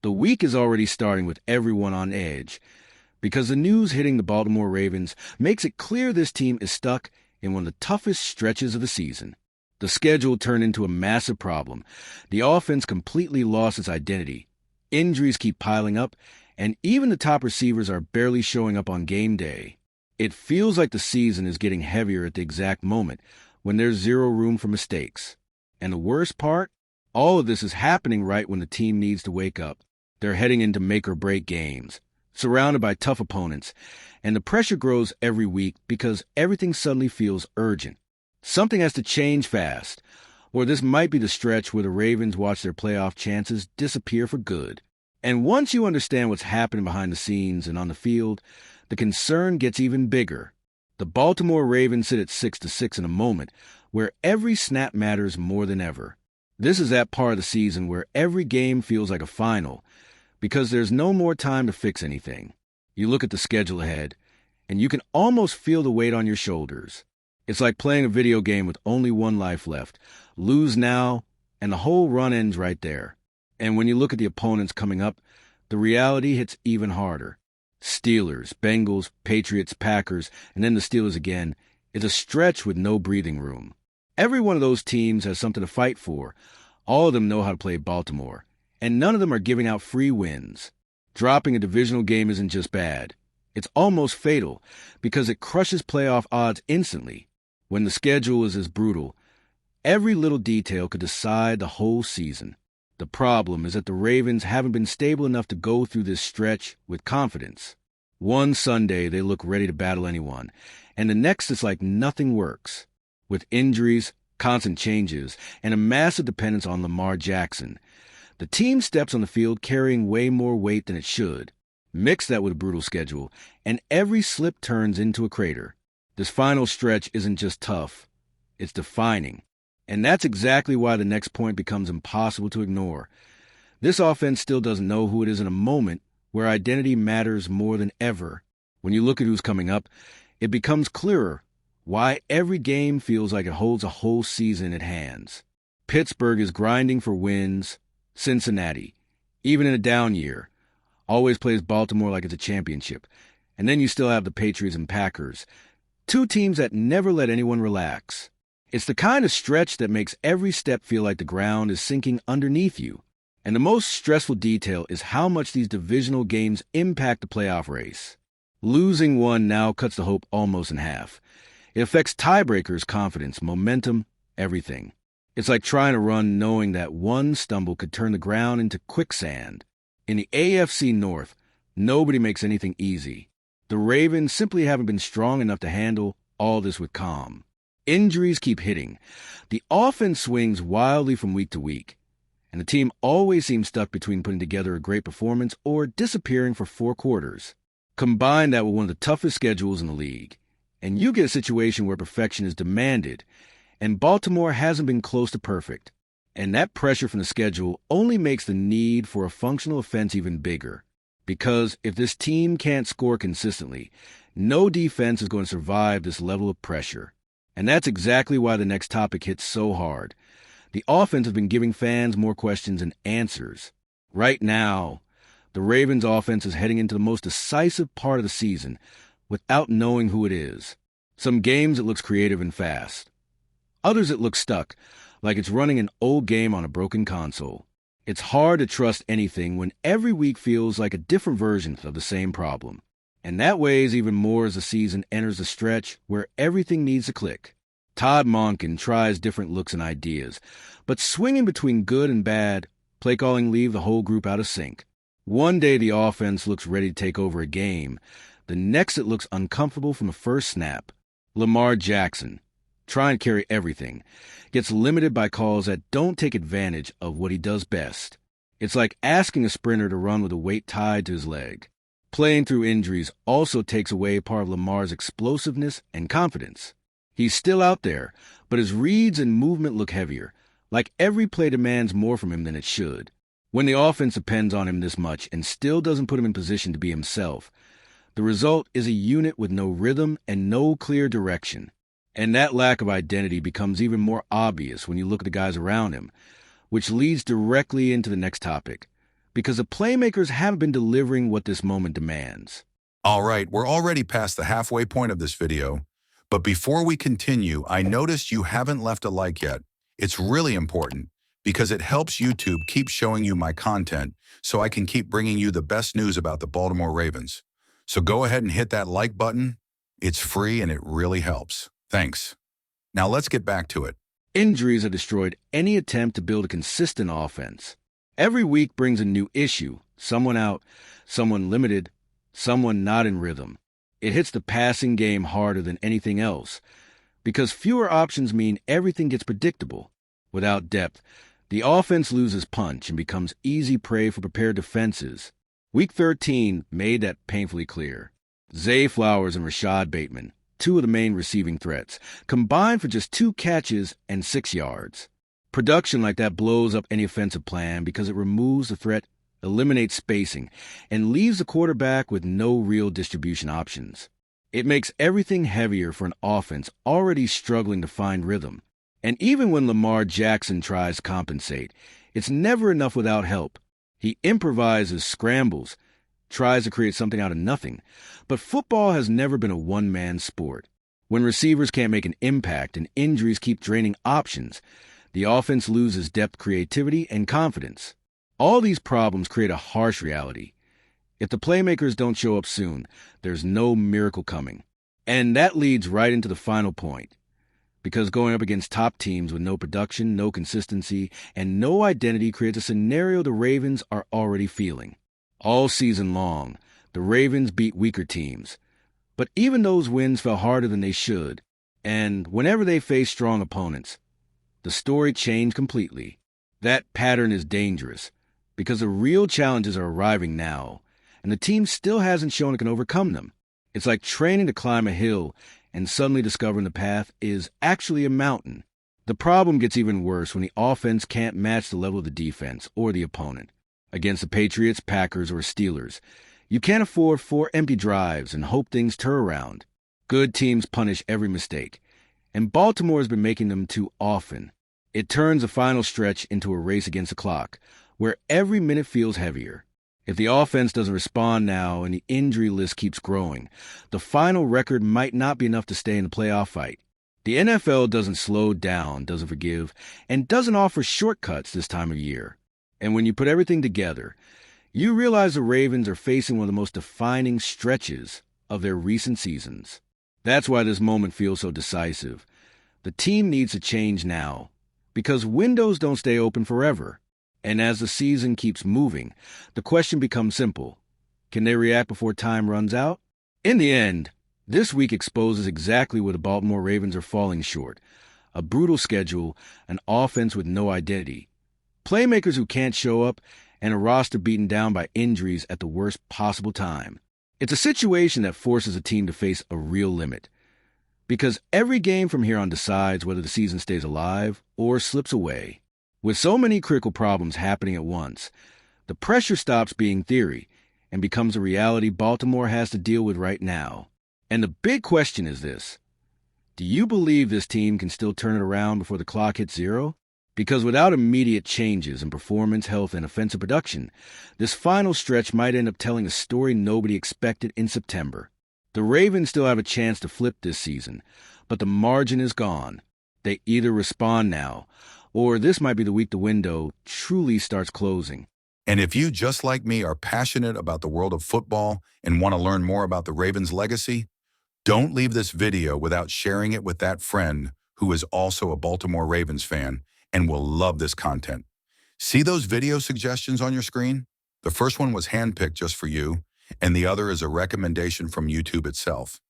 The week is already starting with everyone on edge because the news hitting the Baltimore Ravens makes it clear this team is stuck in one of the toughest stretches of the season. The schedule turned into a massive problem. The offense completely lost its identity. Injuries keep piling up, and even the top receivers are barely showing up on game day. It feels like the season is getting heavier at the exact moment when there's zero room for mistakes. And the worst part? All of this is happening right when the team needs to wake up. They're heading into make-or-break games, surrounded by tough opponents, and the pressure grows every week because everything suddenly feels urgent. Something has to change fast, or this might be the stretch where the Ravens watch their playoff chances disappear for good. And once you understand what's happening behind the scenes and on the field, the concern gets even bigger. The Baltimore Ravens sit at 6-6 in a moment where every snap matters more than ever. This is that part of the season where every game feels like a final because there's no more time to fix anything. You look at the schedule ahead, and you can almost feel the weight on your shoulders. It's like playing a video game with only one life left. Lose now, and the whole run ends right there. And when you look at the opponents coming up, the reality hits even harder. Steelers, Bengals, Patriots, Packers, and then the Steelers again. It's a stretch with no breathing room. Every one of those teams has something to fight for. All of them know how to play Baltimore, and none of them are giving out free wins. Dropping a divisional game isn't just bad. It's almost fatal because it crushes playoff odds instantly. When the schedule is as brutal, every little detail could decide the whole season. The problem is that the Ravens haven't been stable enough to go through this stretch with confidence. One Sunday, they look ready to battle anyone, and the next it's like nothing works. With injuries, constant changes, and a massive dependence on Lamar Jackson, the team steps on the field carrying way more weight than it should. Mix that with a brutal schedule, and every slip turns into a crater. This final stretch isn't just tough, it's defining. And that's exactly why the next point becomes impossible to ignore. This offense still doesn't know who it is in a moment where identity matters more than ever. When you look at who's coming up, it becomes clearer why every game feels like it holds a whole season in its hands. Pittsburgh is grinding for wins. Cincinnati, even in a down year, always plays Baltimore like it's a championship. And then you still have the Patriots and Packers, two teams that never let anyone relax. It's the kind of stretch that makes every step feel like the ground is sinking underneath you. And the most stressful detail is how much these divisional games impact the playoff race. Losing one now cuts the hope almost in half. It affects tiebreakers' confidence, momentum, everything. It's like trying to run knowing that one stumble could turn the ground into quicksand. In the AFC North, nobody makes anything easy. The Ravens simply haven't been strong enough to handle all this with calm. Injuries keep hitting. The offense swings wildly from week to week, and the team always seems stuck between putting together a great performance or disappearing for 4 quarters. Combine that with one of the toughest schedules in the league, and you get a situation where perfection is demanded, and Baltimore hasn't been close to perfect. And that pressure from the schedule only makes the need for a functional offense even bigger. Because if this team can't score consistently, no defense is going to survive this level of pressure. And that's exactly why the next topic hits so hard. The offense has been giving fans more questions than answers. Right now, the Ravens offense is heading into the most decisive part of the season without knowing who it is. Some games it looks creative and fast. Others it looks stuck, like it's running an old game on a broken console. It's hard to trust anything when every week feels like a different version of the same problem. And that weighs even more as the season enters the stretch where everything needs to click. Todd Monken tries different looks and ideas, but swinging between good and bad, play calling leave the whole group out of sync. One day the offense looks ready to take over a game. The next it looks uncomfortable from the first snap. Lamar Jackson, trying to carry everything, gets limited by calls that don't take advantage of what he does best. It's like asking a sprinter to run with a weight tied to his leg. Playing through injuries also takes away part of Lamar's explosiveness and confidence. He's still out there, but his reads and movement look heavier, like every play demands more from him than it should. When the offense depends on him this much and still doesn't put him in position to be himself, the result is a unit with no rhythm and no clear direction. And that lack of identity becomes even more obvious when you look at the guys around him, which leads directly into the next topic, because the playmakers haven't been delivering what this moment demands. All right, we're already past the halfway point of this video, but before we continue, I noticed you haven't left a like yet. It's really important because it helps YouTube keep showing you my content so I can keep bringing you the best news about the Baltimore Ravens. So go ahead and hit that like button. It's free and it really helps. Thanks. Now let's get back to it. Injuries have destroyed any attempt to build a consistent offense. Every week brings a new issue. Someone out, someone limited, someone not in rhythm. It hits the passing game harder than anything else, because fewer options mean everything gets predictable. Without depth, the offense loses punch and becomes easy prey for prepared defenses. Week 13 made that painfully clear. Zay Flowers and Rashad Bateman, two of the main receiving threats, combined for just 2 catches and 6 yards. Production like that blows up any offensive plan because it removes the threat, eliminates spacing, and leaves the quarterback with no real distribution options. It makes everything heavier for an offense already struggling to find rhythm. And even when Lamar Jackson tries to compensate, it's never enough without help. He improvises, scrambles, tries to create something out of nothing. But football has never been a one-man sport. When receivers can't make an impact and injuries keep draining options, the offense loses depth, creativity, and confidence. All these problems create a harsh reality. If the playmakers don't show up soon, there's no miracle coming. And that leads right into the final point. Because going up against top teams with no production, no consistency, and no identity creates a scenario the Ravens are already feeling. All season long, the Ravens beat weaker teams. But even those wins fell harder than they should. And whenever they face strong opponents, the story changed completely. That pattern is dangerous, because the real challenges are arriving now, and the team still hasn't shown it can overcome them. It's like training to climb a hill and suddenly discovering the path is actually a mountain. The problem gets even worse when the offense can't match the level of the defense or the opponent. Against the Patriots, Packers, or Steelers, you can't afford 4 empty drives and hope things turn around. Good teams punish every mistake, and Baltimore has been making them too often. It turns the final stretch into a race against the clock, where every minute feels heavier. If the offense doesn't respond now and the injury list keeps growing, the final record might not be enough to stay in the playoff fight. The NFL doesn't slow down, doesn't forgive, and doesn't offer shortcuts this time of year. And when you put everything together, you realize the Ravens are facing one of the most defining stretches of their recent seasons. That's why this moment feels so decisive. The team needs to change now, because windows don't stay open forever. And as the season keeps moving, the question becomes simple. Can they react before time runs out? In the end, this week exposes exactly where the Baltimore Ravens are falling short. A brutal schedule, an offense with no identity, playmakers who can't show up, and a roster beaten down by injuries at the worst possible time. It's a situation that forces a team to face a real limit. Because every game from here on decides whether the season stays alive or slips away. With so many critical problems happening at once, the pressure stops being theory and becomes a reality Baltimore has to deal with right now. And the big question is this: do you believe this team can still turn it around before the clock hits 0? Because without immediate changes in performance, health, and offensive production, this final stretch might end up telling a story nobody expected in September. The Ravens still have a chance to flip this season, but the margin is gone. They either respond now, or this might be the week the window truly starts closing. And if you, just like me, are passionate about the world of football and want to learn more about the Ravens' legacy, don't leave this video without sharing it with that friend who is also a Baltimore Ravens fan and will love this content. See those video suggestions on your screen? The first one was handpicked just for you, and the other is a recommendation from YouTube itself.